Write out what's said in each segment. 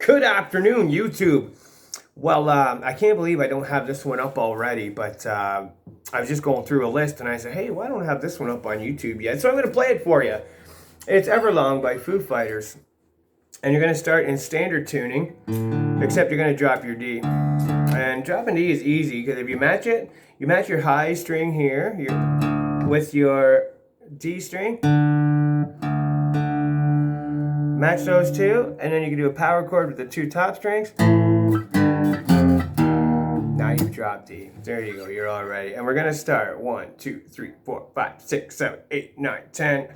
Good afternoon, YouTube. Well, I can't believe I don't have this one up already, but I was just going through a list and I said, hey, why don't I have this one up on YouTube yet? So I'm going to play it for you. It's Everlong by Foo Fighters. And you're going to start in standard tuning, except you're going to drop your D. And dropping D is easy because if you match it, you match your high string here with your D string. Match those two, and then you can do a power chord with the two top strings. Now you've dropped D. There you go, you're all ready. And we're gonna start 1, 2, 3, 4, 5, 6, 7, 8, 9, 10.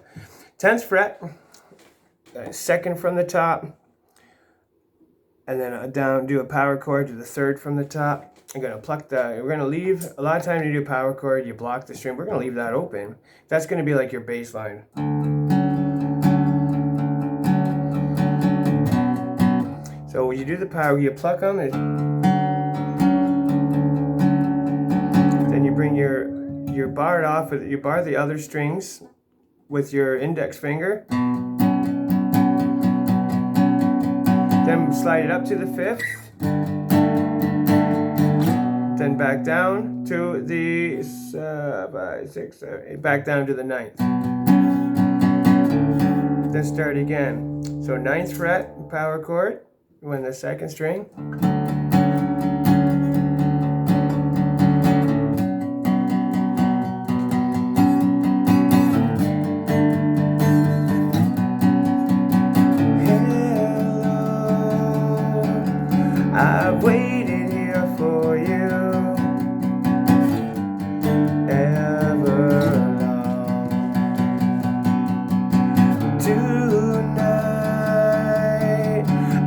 10th fret, second from the top, and then down, do a power chord to the third from the top. I'm gonna pluck we're gonna leave, a lot of times you do a power chord, you block the string, we're gonna leave that open. That's gonna be like your bass line. So when you do the power, you pluck them, then you bring your bar off, you bar the other strings with your index finger. Then slide it up to the 5th. Then back down to the 5, 6, 7, 8, back down to the 9th. Then start again. So 9th fret, power chord. When the 2nd string. Hello, I've waited here for you. Everlong.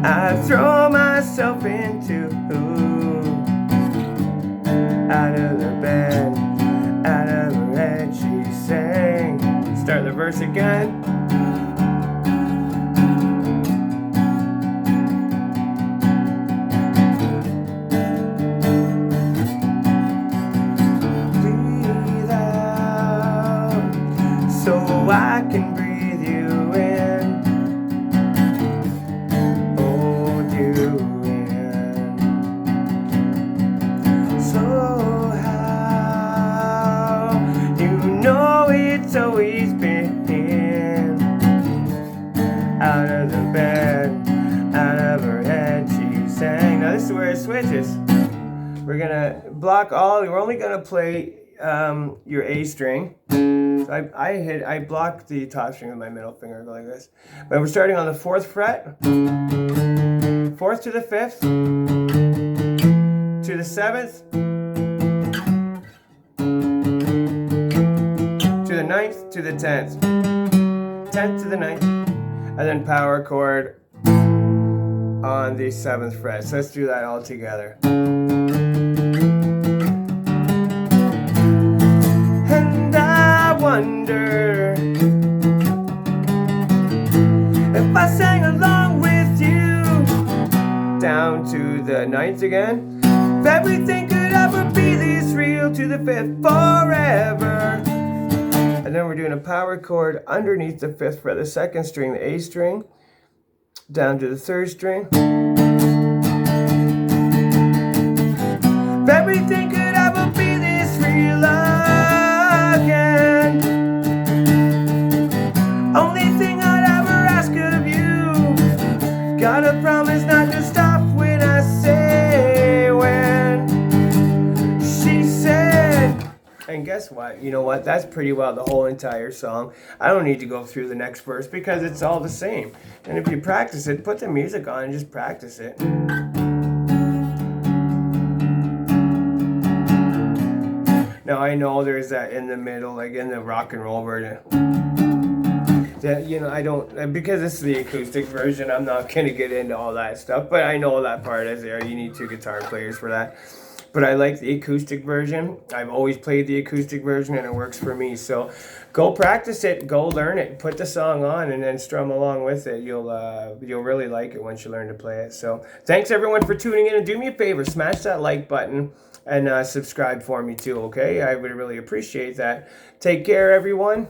I throw myself into out of the bed, out of her head, she sang. Start the verse again. Breathe out so I can breathe you in. It's always been out of the bed, out of her head, she sang. Now this is where it switches. We're gonna block we're only gonna play your A string. So I block the top string with my middle finger, go like this. But we're starting on the 4th fret, 4th to the 5th, to the 7th, to the 9th, to the 10th, 10th to the 9th, and then power chord on the 7th fret. So let's do that all together. And I wonder if I sang along with you down to the 9th again. If everything could ever be this real to the 5th forever. And then we're doing a power chord underneath the 5th fret, the 2nd string, the A string, down to the 3rd string. If everything could ever be this real again, only thing I'd ever ask of you, gotta promise not to stop when I say when she said. And guess what? You know what? That's pretty well the whole entire song. I don't need to go through the next verse because it's all the same. And if you practice it, put the music on and just practice it. Now I know there's that in the middle, like in the rock and roll version. That, you know, I don't, because this is the acoustic version, I'm not going to get into all that stuff. But I know that part is there. You need 2 guitar players for that. But I like the acoustic version. I've always played the acoustic version and it works for me. So go practice it, go learn it, put the song on and then strum along with it. You'll really like it once you learn to play it. So thanks everyone for tuning in, and do me a favor, smash that like button and subscribe for me too, okay? I would really appreciate that. Take care everyone.